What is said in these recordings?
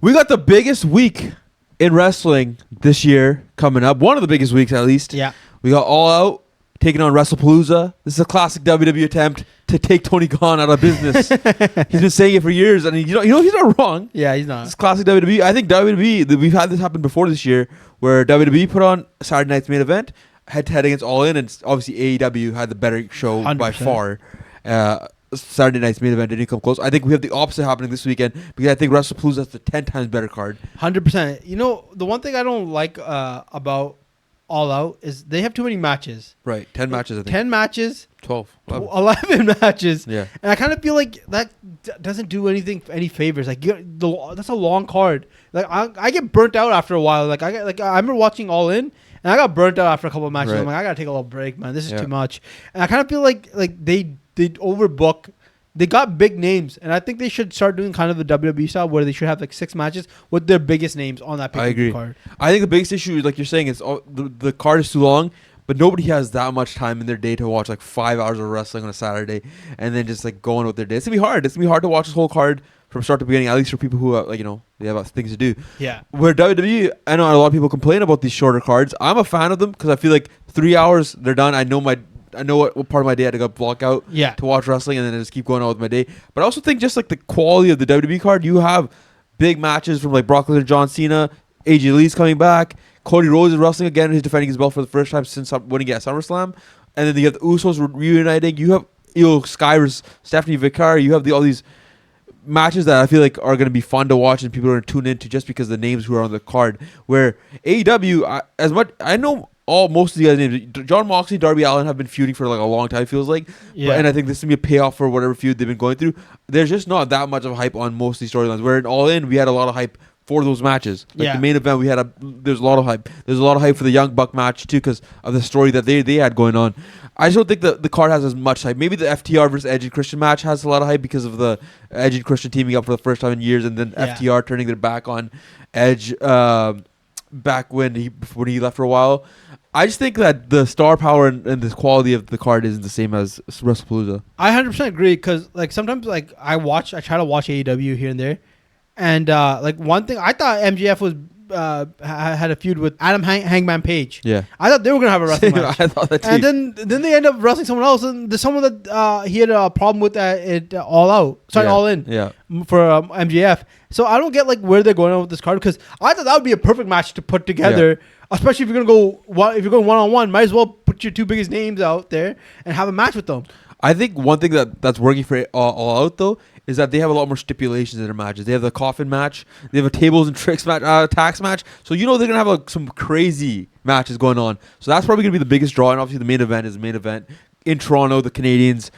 We got the biggest week in wrestling this year coming up. One of the biggest weeks, at least. Yeah. We got All Out taking on Wrestlepalooza. This is a classic WWE attempt to take Tony Khan out of business. He's been saying it for years, and you know he's not wrong. Yeah, he's not. It's classic WWE. I think WWE, we've had this happen before this year, where WWE put on Saturday night's main event, head-to-head against All In, and obviously AEW had the better show 100%. by far. Saturday night's main event didn't come close. I think we have the opposite happening this weekend because I think Wrestlepalooza has the 10 times better card. 100%. You know, the one thing I don't like about All Out is they have too many matches. Right, 10 matches, I think. 10 matches. 12. 11 matches. Yeah. And I kind of feel like that doesn't do any favors. Like that's a long card. Like I get burnt out after a while. Like I remember watching All In and I got burnt out after a couple of matches. Right. I'm like, I gotta take a little break, man. This is too much. And I kind of feel like they overbook. They got big names, and I think they should start doing kind of the WWE style where they should have like 6 matches with their biggest names on that pay-per-view card. I think the biggest issue, like you're saying, is the card is too long, but nobody has that much time in their day to watch like 5 hours of wrestling on a Saturday and then just like go on with their day. It's gonna be hard. It's gonna be hard to watch this whole card from start to beginning, at least for people who they have things to do. Yeah. Where WWE, I know a lot of people complain about these shorter cards. I'm a fan of them because I feel like 3 hours they're done. I know what part of my day I had to go block out to watch wrestling, and then I just keep going on with my day. But I also think just like the quality of the WWE card, you have big matches from like Brock Lesnar, John Cena, AJ Lee's coming back, Cody Rhodes is wrestling again. He's defending his belt for the first time since winning at SummerSlam, and then you have the Usos reuniting. You have Sky versus Stephanie Vicari. You have all these matches that I feel like are going to be fun to watch and people are going to tune into just because of the names who are on the card. Where AEW, as much I know. Most of the guys' names, Jon Moxley, Darby Allin have been feuding for like a long time, feels like. Yeah. And I think this is going to be a payoff for whatever feud they've been going through. There's just not that much of hype on most of these storylines. Where in All In, we had a lot of hype for those matches. Like the main event, there's a lot of hype. There's a lot of hype for the Young Buck match too because of the story that they had going on. I just don't think the card has as much hype. Maybe the FTR versus Edge and Christian match has a lot of hype because of the Edge and Christian teaming up for the first time in years, and then FTR turning their back on Edge back when he left for a while. I just think that the star power and the quality of the card isn't the same as Wrestlepalooza. I 100% agree because like sometimes like I try to watch AEW here and there, and like one thing I thought MJF was had a feud with Adam Hangman Page. Yeah, I thought they were gonna have a wrestling match. I thought that too. And then they end up wrestling someone else, and there's someone that he had a problem with at All Out. Sorry, All In. Yeah, for MJF. So I don't get like where they're going on with this card because I thought that would be a perfect match to put together. Yeah. Especially if you're going 1-on-1, might as well put your 2 biggest names out there and have a match with them. I think one thing that's working for All Out though is that they have a lot more stipulations in their matches. They have the coffin match, they have a tables and tricks match, tax match. So they're gonna have like some crazy matches going on. So that's probably gonna be the biggest draw. And obviously the main event is the main event in Toronto. The Canadians,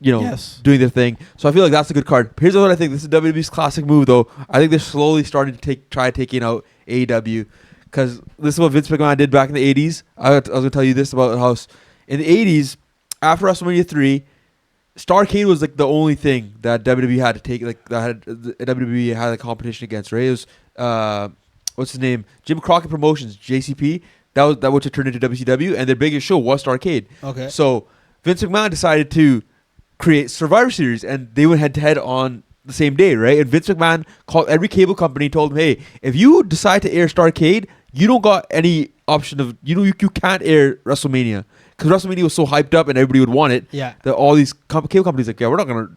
doing their thing. So I feel like that's a good card. Here's what I think. This is WWE's classic move though. I think they're slowly starting to try taking out AEW. Because this is what Vince McMahon did back in the 80s. I was going to tell you this about how in the 80s, after WrestleMania 3, Starrcade was like the only thing that WWE had to take, like that WWE had a competition against, right? It was, what's his name? Jim Crockett Promotions, JCP. That which turned into WCW, and their biggest show was Starrcade. Okay. So Vince McMahon decided to create Survivor Series, and they went head-to-head on the same day, right? And Vince McMahon called every cable company, told them, hey, if you decide to air Starrcade, you don't got any option of you can't air WrestleMania because WrestleMania was so hyped up and everybody would want it. Yeah, that all these cable companies like, we're not gonna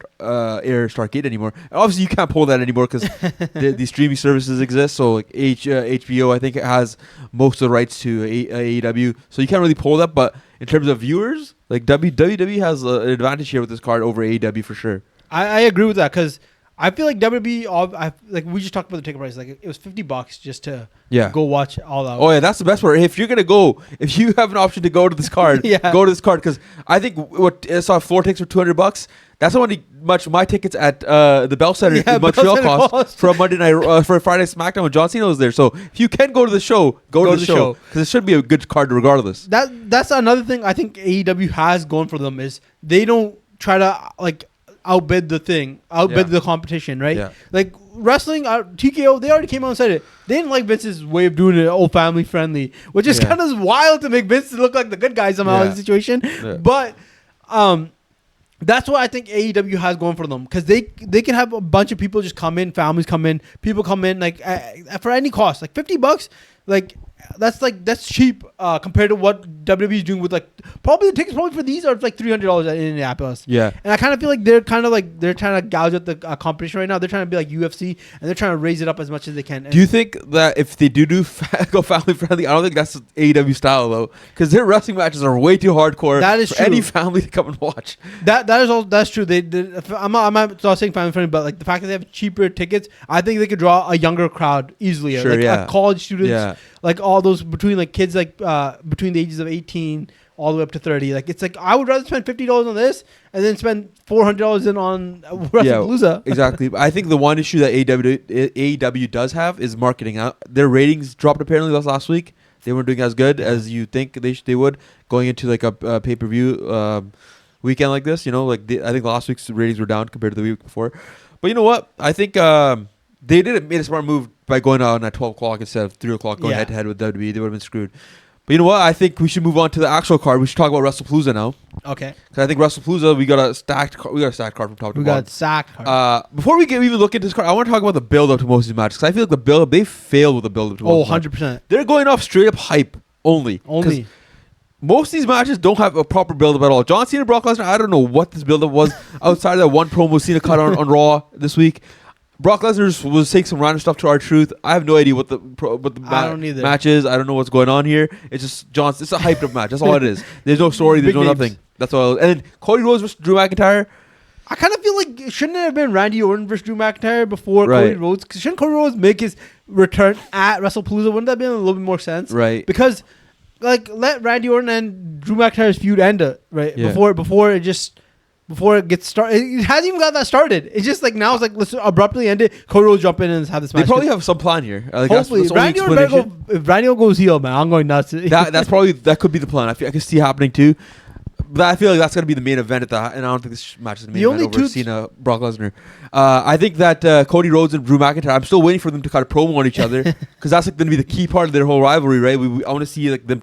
air Starrcade anymore. And obviously, you can't pull that anymore because these streaming services exist. So like HBO, I think it has most of the rights to AEW, so you can't really pull that. But in terms of viewers, like WWE has an advantage here with this card over AEW for sure. I agree with that because I feel like WWE, like we just talked about the ticket price. Like it was $50 just to go watch All Out. Oh yeah, that's the best part. If you're gonna go, if you have an option to go to this card, go to this card because I think what I saw floor tickets for $200. That's how much my tickets at the Bell Center in Montreal cost for a Monday night for a Friday SmackDown when John Cena was there. So if you can go to the show, go to the show because it should be a good card regardless. That's another thing I think AEW has going for them is they don't try to like outbid the competition, right? Yeah. Like wrestling, TKO, they already came out and said it. They didn't like Vince's way of doing it, old family friendly, which is kind of wild to make Vince look like the good guy somehow in the situation. Yeah. But That's what I think AEW has going for them, because they can have a bunch of people just come in, families come in, people come in like for any cost, like $50, like that's cheap compared to what WWE is doing with like probably the tickets probably for these are like $300 at Indianapolis. Yeah, and I kind of feel like they're trying to gouge at the competition right now. They're trying to be like UFC, and they're trying to raise it up as much as they can. Do you think that if they do go family friendly, I don't think that's AEW style though, because their wrestling matches are way too hardcore. That is for true. Any family to come and watch. That's true. I'm not saying family friendly, but like the fact that they have cheaper tickets, I think they could draw a younger crowd easily. Sure, like college students, like all those between like kids like between the ages of 18 all the way up to 30. Like it's like I would rather spend $50 on this and then spend $400 on Wrestlepalooza. Exactly. I think the one issue that AEW does have is marketing. Their ratings dropped apparently last week. They weren't doing as good as you think they would going into like a pay-per-view weekend like this. You know, like I think last week's ratings were down compared to the week before. But you know what? I think they made a smart move by going on at 12 o'clock instead of 3 o'clock going head-to-head with WWE. They would have been screwed. But you know what? I think we should move on to the actual card. We should talk about Wrestlepalooza now. Okay. Because I think Wrestlepalooza, we got a stacked card from top to bottom. We got a stacked card. Before we even look into this card, I want to talk about the build-up to most of these matches. Because I feel like the build-up, they failed with the build-up to most of these 100%. matches. They're going off straight-up hype only. Most of these matches don't have a proper build-up at all. John Cena, Brock Lesnar, I don't know what this build-up was outside of that one promo Cena cut on Raw this week. Brock Lesnar was saying some random stuff to R-Truth. I have no idea what the match is. I don't know what's going on here. It's just it's a hyped up match. That's all it is. There's no story. There's no nothing. That's all. And then Cody Rhodes versus Drew McIntyre. I kind of feel like shouldn't it have been Randy Orton versus Drew McIntyre before Cody Rhodes? Because shouldn't Cody Rhodes make his return at WrestlePalooza? Wouldn't that be a little bit more sense? Right. Because like let Randy Orton and Drew McIntyre's feud end before it gets started. It hasn't even got that started. It's just like now it's like let's abruptly end it. Cody will jump in and have this match. They probably have some plan here. Hopefully, if Randy Orton goes heel, man, I'm going nuts. That could be the plan. I can see happening too. But I feel like that's going to be the main event and I don't think this match is the main event over Cena, Brock Lesnar. I think that Cody Rhodes and Drew McIntyre, I'm still waiting for them to kind of promo on each other because that's like going to be the key part of their whole rivalry, right? I want to see like them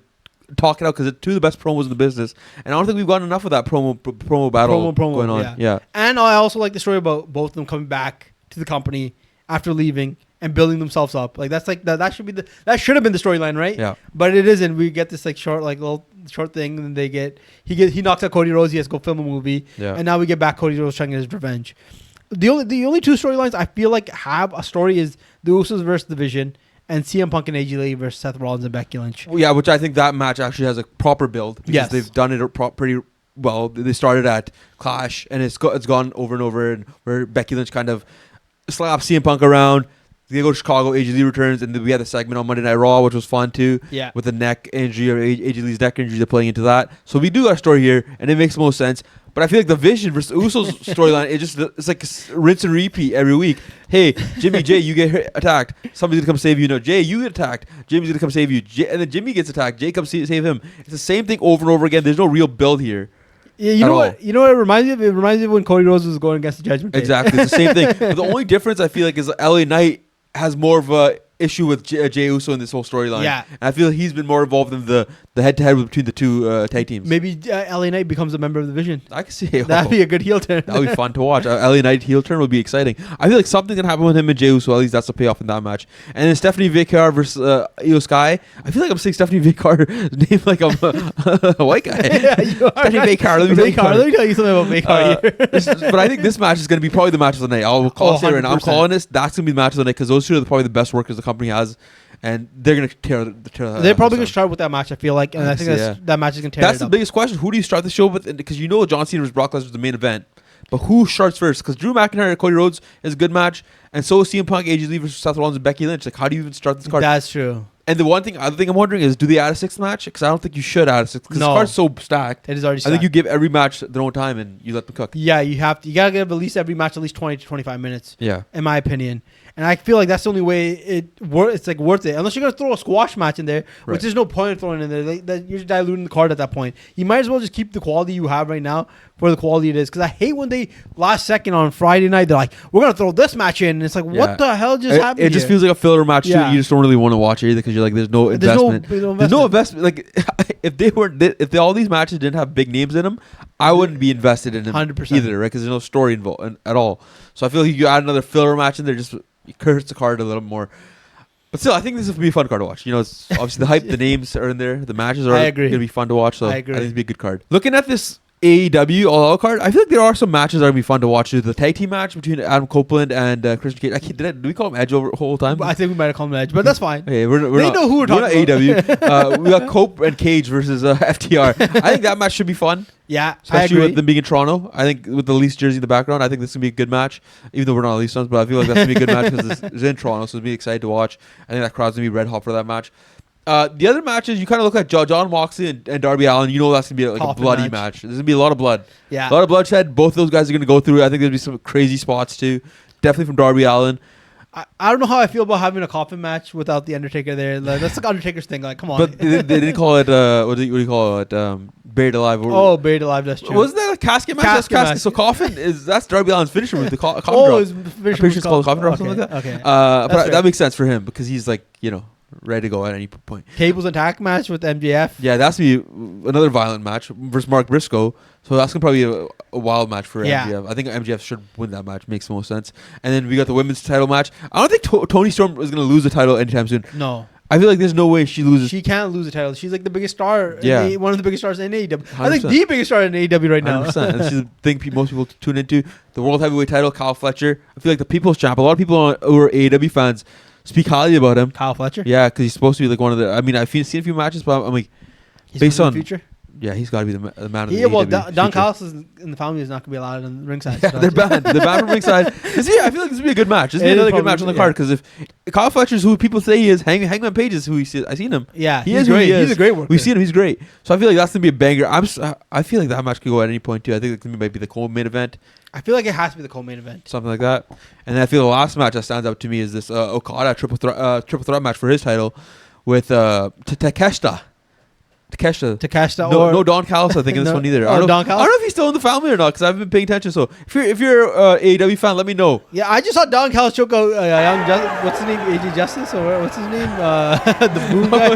talk it out because it's two of the best promos in the business, and I don't think we've gotten enough of that promo battle going on. Yeah, and I also like the story about both of them coming back to the company after leaving and building themselves up. Like that should have been the storyline, right? Yeah, but it isn't. We get this like little short thing, and then he knocks out Cody Rhodes. He has to go film a movie, and now we get back Cody Rhodes trying to get his revenge. The only two storylines I feel like have a story is the Usos versus the Vision. And CM Punk and AJ Lee versus Seth Rollins and Becky Lynch. Well, yeah, which I think that match actually has a proper build because they've done it pretty well. They started at Clash, and it's gone over and over, and where Becky Lynch kind of slaps CM Punk around. They go to Chicago, AJ Lee returns, and then we had the segment on Monday Night Raw, which was fun too. Yeah, with the neck injury or AJ Lee's neck injury, they're playing into that. So we do got a story here, and it makes the most sense. But I feel like the Vision versus Usos storyline, it's like rinse and repeat every week. Hey, Jimmy, Jay, you get attacked. Somebody's gonna come save you. No, Jay, you get attacked. Jimmy's gonna come save you. And then Jimmy gets attacked. Jay comes save him. It's the same thing over and over again. There's no real build here. Yeah, you know what it reminds me of? It reminds me of when Cody Rhodes was going against the Judgment Day. Exactly, it's the same thing. But the only difference I feel like is LA Knight has more of a issue with Jey Uso in this whole storyline. Yeah, and I feel like he's been more involved in the head-to-head between the two tag teams. Maybe LA Knight becomes a member of the Vision. I can see it. That'd be a good heel turn. That would be fun to watch. LA Knight heel turn would be exciting. I feel like something can happen with him and Jey Uso. At least that's the payoff in that match. And then Stephanie Vicar versus Io Sky. I feel like I'm saying Stephanie Vicar's name like I'm a white guy. Yeah, you are. Stephanie Vicar. Let me tell you something about Vicar here. But I think this match is going to be probably the match of the night. I'll call it right now. I'm calling this. That's going to be the match of the night because those two are probably the best workers the company has. And they're going to tear They're probably going to start with that match, I feel like. And I think that match is going to tear That's the biggest question. Who do you start the show with? Because John Cena versus Brock Lesnar is the main event. But who starts first? Because Drew McIntyre and Cody Rhodes is a good match. And so is CM Punk, AJ Lee versus Seth Rollins and Becky Lynch. Like, how do you even start this card? That's true. And the other thing I'm wondering is, do they add a sixth match? Because I don't think you should add a sixth. Because the card's so stacked. It is already stacked. I think you give every match their own time and you let them cook. Yeah, you got to give at least every match at least 20 to 25 minutes. Yeah. In my opinion. And I feel like that's the only way it's like worth it. Unless you're gonna throw a squash match in there, which there's no point in throwing in there. You're diluting the card at that point. You might as well just keep the quality you have right now for the quality it is. Because I hate when they last second on Friday night they're like, we're gonna throw this match in, and it's like, what the hell just happened? It just feels like a filler match too. You just don't really want to watch it either because you're like, there's no investment. There's no investment. Like if all these matches didn't have big names in them, I wouldn't be invested in them 100%. Either, right? Because there's no story involved at all. So I feel like you add another filler match in there, just hurts the card a little more. But still, I think this will be a fun card to watch. You know, it's obviously the hype, the names are in there, the matches are going to be fun to watch. So I think it'll be a good card. Looking at this AEW All Out card, I feel like there are some matches that are going to be fun to watch. The tag team match between Adam Copeland and Christian Cage. Did we call him Edge over the whole time? I think we might have called him Edge, but that's fine. Hey, they know who we're talking about. AEW. We got Cope and Cage versus FTR. I think that match should be fun. Yeah, especially with them being in Toronto. I think with the Leafs jersey in the background, I think this is going to be a good match. Even though we're not Leafs fans, but I feel like that's going to be a good match because it's in Toronto, so it's going to be excited to watch. I think that crowd's going to be red hot for that match. The other matches, you kind of look at Jon Moxley and Darby Allin. You know that's going to be like a bloody match. There's going to be a lot of blood. Yeah. A lot of bloodshed. Both those guys are going to go through. I think there'll be some crazy spots too. Definitely from Darby Allin. I don't know how I feel about having a coffin match without the Undertaker there. That's like Undertaker's thing. Like, come on. But they didn't call it, what do you call it? Buried Alive. Buried Alive, that's true. Wasn't that a casket match? That's casket. So coffin that's Darby Allin's finisher with the coffin drop. I'm pretty sure it's called coffin drop or something like that. Okay. But that makes sense for him because he's like, you know, ready to go at any point. Cables attack match with MJF. Yeah, that's going to be another violent match versus Mark Briscoe. So that's going to probably be a wild match for MJF. I think MJF should win that match. Makes the most sense. And then we got the women's title match. I don't think Toni Storm is going to lose the title anytime soon. No. I feel like there's no way she loses. She can't lose the title. She's like the biggest star. One of the biggest stars in AEW. 100%. I think the biggest star in AEW right now. 100%. And she's the thing most people tune into. The World Heavyweight title, Kyle Fletcher. I feel like the People's Champ. A lot of people who are AEW fans speak highly about him. Kyle Fletcher? Yeah, because he's supposed to be like one of the... I mean, I've seen a few matches, but I'm like... He's based on... future? Yeah, he's got to be the man of the AEW. Well, Don Callis in the family is not going to be allowed on the ringside. Yeah, they're banned. They're banned from ringside. I feel like this would be a good match. This would be another good match on the card because if Kyle Fletcher's who people say he is, Hangman Page is who I've seen him. Yeah, he's great. He's a great worker. We've seen him. He's great. So I feel like that's going to be a banger. I feel like that match could go at any point too. I think it might be the co-main event. I feel like it has to be the co-main event. Something like that. And then I feel the last match that stands out to me is this Okada triple threat match for his title with Takeshita. No Don Callis, I think, in this one either. I don't know if he's still in the family or not because I haven't been paying attention. So if you're an AEW fan, let me know. Yeah, I just saw Don Callis choke out what's his name? AJ Justice or what's his name? The Boom guy.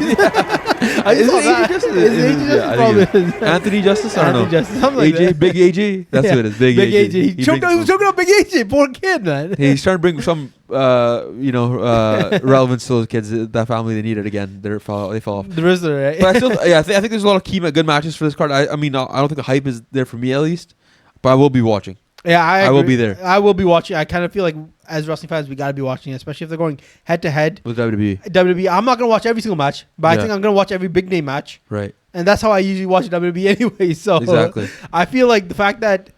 I just saw that. AJ Justice probably. Anthony Justice. I don't know. Justice, something like AJ, Big AJ. That's who it is. Big AJ. He was choking out Big AJ. Poor kid, man. He's trying to bring some relevance to those kids. That family, they need it again. They fell off. The Rizzler, right? But I still, I think there's a lot of key good matches for this card. I mean, I don't think the hype is there for me at least, but I will be watching. Yeah, I will be there. I will be watching. I kind of feel like as wrestling fans, we got to be watching, especially if they're going head to head with WWE. I'm not going to watch every single match, but I think I'm going to watch every big name match. Right. And that's how I usually watch WWE anyway. So exactly. I feel like the fact that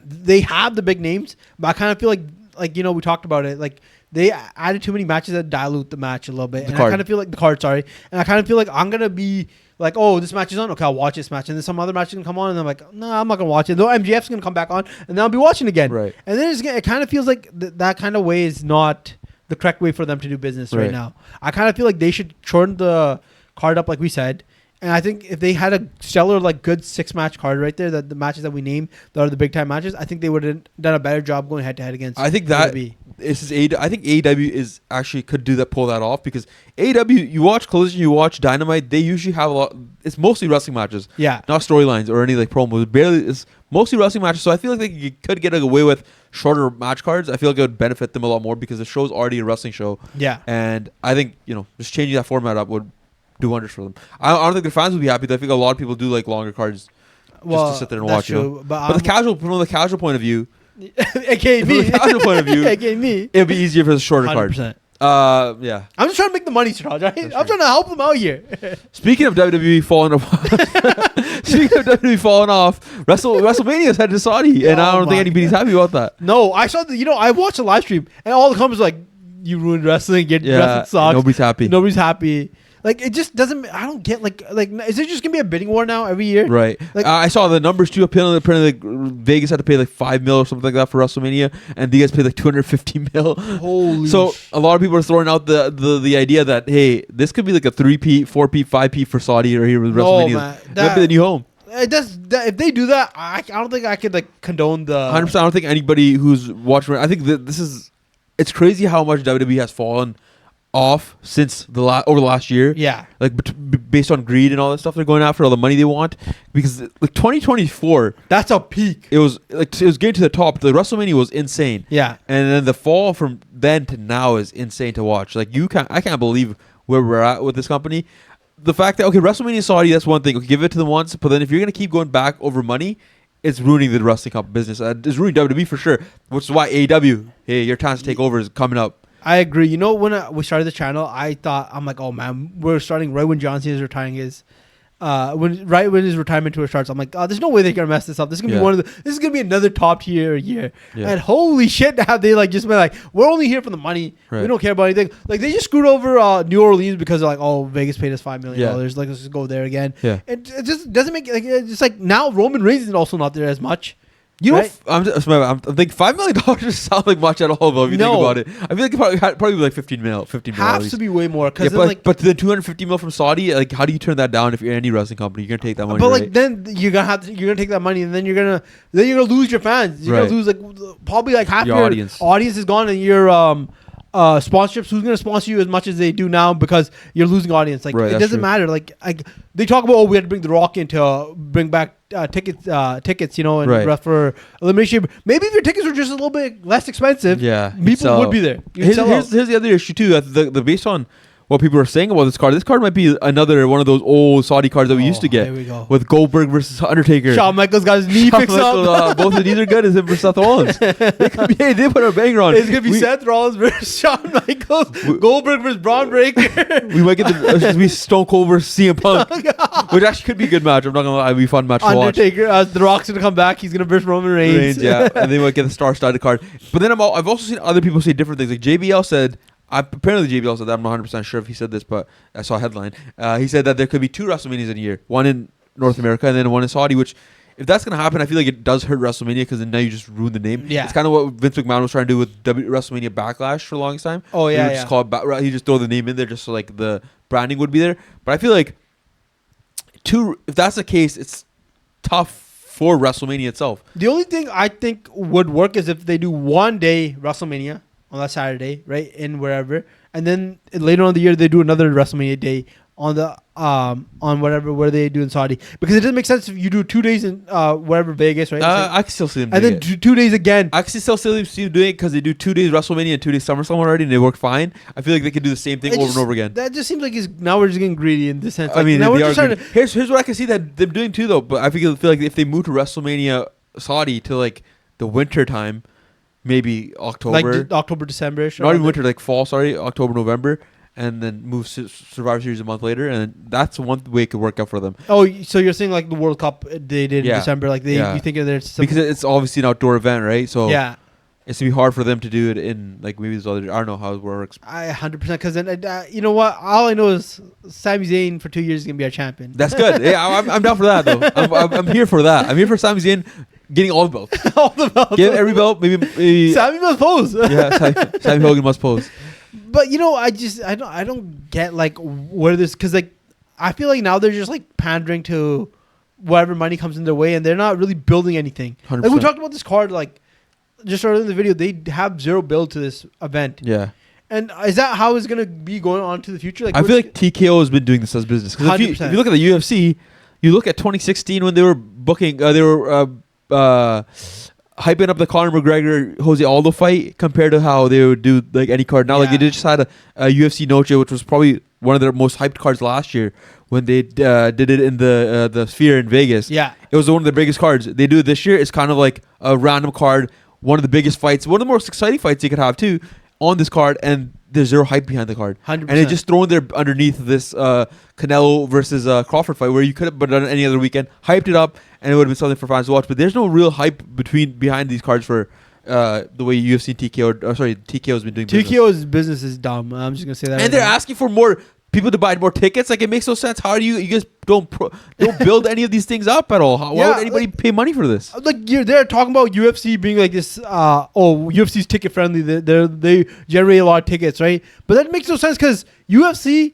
they have the big names, but I kind of feel like we talked about it, like they added too many matches that dilute the match a little bit. I kind of feel like the card, and I kind of feel like I'm going to be like, oh, this match is on. Okay, I'll watch this match. And then some other match is going to come on. And I'm like, no, I'm not going to watch it. Though MJF's going to come back on. And then I'll be watching again. Right. And then it kind of feels like that kind of way is not the correct way for them to do business right now. I kind of feel like they should shorten the card up like we said. And I think if they had a stellar, like, good 6-match card right there, that the matches that we name that are the big time matches, I think they would have done a better job going head to head against. I think that I think AEW is actually could pull that off because AEW, you watch Collision, you watch Dynamite, they usually have a lot. It's mostly wrestling matches, not storylines or any like promos. It's mostly wrestling matches. So I feel like you could get away with shorter match cards. I feel like it would benefit them a lot more because the show's already a wrestling show. Yeah, and I think just changing that format up would do wonders for them. I don't think the fans would be happy. I think a lot of people do like longer cards just to sit there and watch. But from the casual point of view, aka me, it'd be easier for the shorter 100%. Card. Yeah. I'm just trying to make the money, Siraj, right? I'm trying to help them out here. Speaking of WWE falling off, WrestleMania's headed to Saudi, and I don't think anybody's happy about that. No, I saw I watched the live stream, and all the comments were like, "You ruined wrestling. Wrestling sucks. Nobody's happy. Like it just doesn't. I don't get like is it just gonna be a bidding war now every year? Right. Like I saw the numbers too. Apparently, like Vegas had to pay like $5 million or something like that for WrestleMania, and you guys paid like $250 million. Holy. So a lot of people are throwing out the idea that hey, this could be like a 3P, 4P, 5P for Saudi or here with WrestleMania. Man, That'd be the new home. It does. If they do that, I don't think I could like condone the. 100%. I don't think anybody who's watching. I think that this is. It's crazy how much WWE has fallen off since over the last year. Yeah. Like based on greed and all that stuff they're going after, all the money they want. Because like 2024, that's a peak. It was getting to the top. The WrestleMania was insane. Yeah. And then the fall from then to now is insane to watch. Like I can't believe where we're at with this company. The fact that WrestleMania Saudi, that's one thing. Okay, give it to them once, but then if you're gonna keep going back over money, it's ruining the wrestling cup business. It's ruining WWE for sure. Which is why AEW, hey, your chance to take over is coming up. I agree. You know, when we started the channel, I'm like, oh man, we're starting right when John Cena is retiring his, when his retirement tour starts. I'm like, oh, there's no way they're gonna mess this up. This is gonna be this is gonna be another top tier year. Yeah. And holy shit, have they like just been like, we're only here for the money. Right. We don't care about anything. Like they just screwed over New Orleans because they're like, oh, Vegas paid us $5 million. Like let's just go there again. Yeah. It just doesn't make like it's like now Roman Reigns is also not there as much. You know, I'm thinking $5 million doesn't sound like much at all, though. If you think about it, I feel like it probably be like $15 million. Has to be way more. Yeah, but the $250 million from Saudi, like, how do you turn that down if you're any wrestling company? You're gonna take that money. But like, then you're gonna take that money, and then you're gonna lose your fans. You're gonna lose like probably like half your audience is gone, and your sponsorships. Who's gonna sponsor you as much as they do now because you're losing audience? Like it doesn't matter. Like they talk about we had to bring The Rock in to bring back tickets, you know, and for elimination. Maybe if your tickets were just a little bit less expensive, people would be there. Here's the other issue too. The based on what people are saying about this card might be another one of those old Saudi cards that we used to get with Goldberg versus Undertaker. Shawn Michaels got his knee fixed up. Both the knees are good. Is it for Seth Rollins? They put a banger on. It's gonna be Seth Rollins versus Shawn Michaels. Goldberg versus Braun Breaker. We might get the Stone Cold versus CM Punk, which actually could be a good match. I'm not gonna lie, it'd be a fun match to watch. Undertaker, The Rock's gonna come back. He's gonna versus Roman Reigns. And they might get the star-studded card. But then I've also seen other people say different things. Like JBL said. Apparently JBL said that. I'm not 100% sure if he said this, but I saw a headline. He said that there could be 2 WrestleManias in a year. One in North America and then one in Saudi, which if that's going to happen, I feel like it does hurt WrestleMania because then now you just ruin the name. Yeah. It's kind of what Vince McMahon was trying to do with WrestleMania Backlash for the longest time. Oh, yeah. Just call it he just throw the name in there just so like the branding would be there. But I feel like if that's the case, it's tough for WrestleMania itself. The only thing I think would work is if they do one day WrestleMania on that Saturday, right, in wherever, and then later on in the year they do another WrestleMania day on the on where they do in Saudi, because it doesn't make sense if you do 2 days in wherever Vegas, right? I can still see them and doing then 2 days again. I can still see them doing it because they do 2 days WrestleMania and 2 days SummerSlam already, and they work fine. I feel like they could do the same thing over and over again. That just seems like now we're just getting greedy in this sense. Like, I mean, now we're just here's what I can see that they're doing too, though. But I feel like if they move to WrestleMania Saudi to like the winter time. Maybe October. Like October, December-ish. Not even winter, like fall, October, November. And then move Survivor Series a month later. And that's one way it could work out for them. Oh, so you're saying like the World Cup they did in December. Like you think there's because it's obviously an outdoor event, right? So it's going to be hard for them to do it in like maybe this other. I don't know how it works. I 100%. Because then, you know what? All I know is Sami Zayn for 2 years is going to be our champion. That's good. Yeah, I'm down for that, though. I'm here for that. I'm here for Sami Zayn getting all the belts. All the belts. Get every belt. Maybe Sami must pose. Sami Hogan must pose. But you know, I don't get like where this, because like I feel like now they're just like pandering to whatever money comes in their way, and they're not really building anything. 100%. Like we talked about this card, like just earlier in the video, they have zero build to this event. Yeah. And is that how it's gonna be going on to the future? Like I feel like TKO has been doing this as business. Because if you look at the UFC, you look at 2016 when they were booking, hyping up the Conor McGregor Jose Aldo fight compared to how they would do like any card now. Like they just had a UFC Noche, which was probably one of their most hyped cards last year when they did it in the Sphere in Vegas. Yeah, it was one of the biggest cards. They do it this year. It's kind of like a random card, one of the biggest fights, one of the most exciting fights you could have too on this card, and there's zero hype behind the card. 100%. And it's just thrown there underneath this Canelo versus Crawford fight where you could have done it any other weekend, hyped it up, and it would have been something for fans to watch. But there's no real hype behind these cards for the way UFC TKO has been doing business. TKO's business is dumb. I'm just going to say that. And they're asking for more people to buy more tickets. Like, it makes no sense. How do you guys don't build any of these things up at all? Why would anybody pay money for this? Like, they're talking about UFC being like this. UFC's ticket friendly. They generate a lot of tickets, right? But that makes no sense because UFC.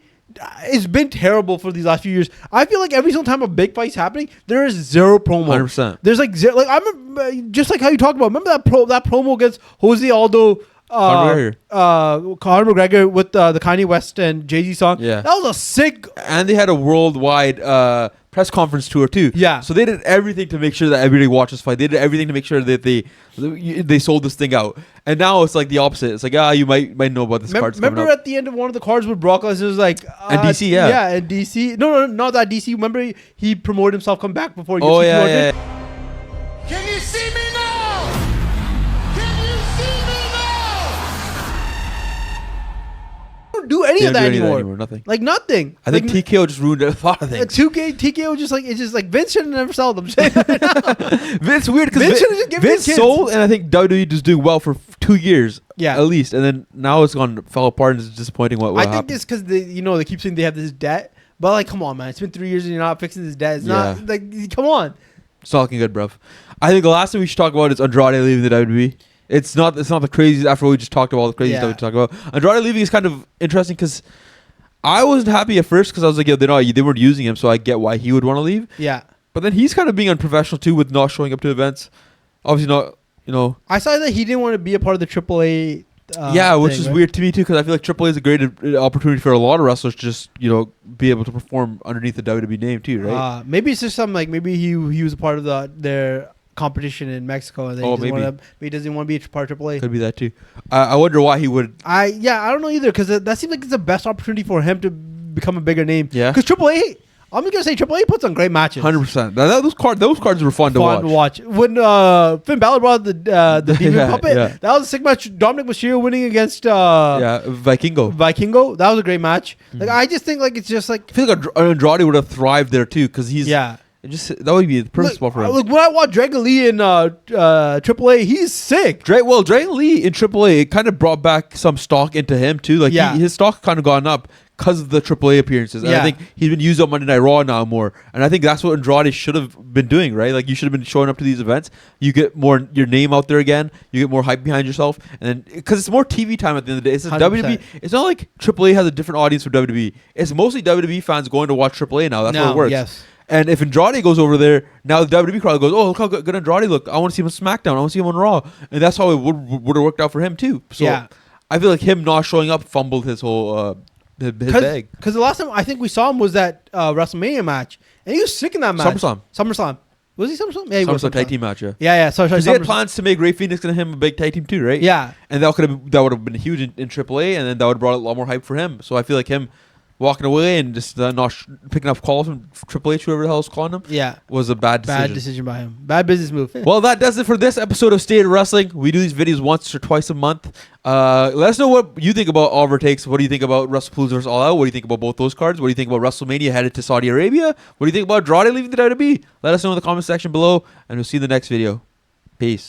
It's been terrible for these last few years. I feel like every single time a big fight's happening, there is zero promo. 100%. There's like zero. Like, I remember, just like how you talked about. Remember that promo against Jose Aldo, Conor McGregor with the Kanye West and Jay-Z song. Yeah, that was a sick. And they had a worldwide press conference tour too. Yeah, so they did everything to make sure that everybody watches fight. They did everything to make sure that they sold this thing out. And now it's like the opposite. It's like, you might know about this card. Remember at the end of one of the cards with Brock Lesnar, it was like and DC, yeah, and DC. No, not that DC. Remember he promoted himself, come back before. Oh UFC yeah. Can you see me now? Can you see me now? Don't do any of that anymore. Nothing. Like nothing. I think TKO just ruined a lot of things. 2K TKO just like Vince should have never sold them. Vince weird because Vince sold, and I think WWE just doing well for 2 years. Yeah, at least, and then now it's fell apart and it's disappointing. What I happened. think it's because they keep saying they have this debt, but like, come on, man, it's been 3 years and you're not fixing this debt. It's not like, come on. It's not looking good, bruv. I think the last thing we should talk about is Andrade leaving the WWE. It's not the craziest after we just talked about all the crazy stuff we talked about. Andrade leaving is kind of interesting because I wasn't happy at first because I was like, they weren't using him, so I get why he would want to leave. Yeah. But then he's kind of being unprofessional too with not showing up to events. Obviously not, I saw that he didn't want to be a part of the AAA. Which is weird to me too because I feel like AAA is a great opportunity for a lot of wrestlers to just be able to perform underneath the WWE name too, right? Maybe it's just something like maybe he was a part of their competition in Mexico and then he doesn't want to be a part of AAA. Could be that too. I wonder why he would. I don't know either because that seems like it's the best opportunity for him to become a bigger name. Yeah, because AAA. I'm gonna say AAA puts on great matches. 100%. Those cards were fun to watch. When Finn Balor brought the Demon Puppet, that was a sick match. Dominic Mysterio winning against Vikingo. That was a great match. Like, I just think like it's just like I feel like Andrade would have thrived there too because he's that would be the perfect spot for him. Look, when I watch Dragon Lee in AAA, he's sick. Dragon Lee in AAA, it kind of brought back some stock into him too. Like his stock kind of gone up because of the AAA appearances. And I think he's been used on Monday Night Raw now more. And I think that's what Andrade should have been doing, right? Like, you should have been showing up to these events. You get more your name out there again. You get more hype behind yourself. And then, because it's more TV time at the end of the day. It's WWE. It's not like AAA has a different audience for WWE. It's mostly WWE fans going to watch AAA now. That's how it works. Yes. And if Andrade goes over there, now the WWE crowd goes, "Oh, look how good Andrade look. I want to see him on SmackDown. I want to see him on Raw." And that's how it would have worked out for him too. So I feel like him not showing up fumbled his whole his bag. Because the last time I think we saw him was that WrestleMania match, and he was sick in that match. SummerSlam. Was he SummerSlam? Yeah, he was SummerSlam tag team match. Yeah. Sorry. Because they had plans to make Ray Phoenix and him a big tag team too, right? Yeah. And that would have been huge in AAA, and then that would have brought a lot more hype for him. So I feel like him walking away and just not picking up calls from Triple H, whoever the hell was calling him, was a bad decision. Bad decision by him. Bad business move. Well, that does it for this episode of State of Wrestling. We do these videos once or twice a month. Let us know what you think about Oliver Takes. What do you think about Wrestlepalooza versus All Out? What do you think about both those cards? What do you think about WrestleMania headed to Saudi Arabia? What do you think about Andrade leaving the WWE? Let us know in the comment section below, and we'll see you in the next video. Peace.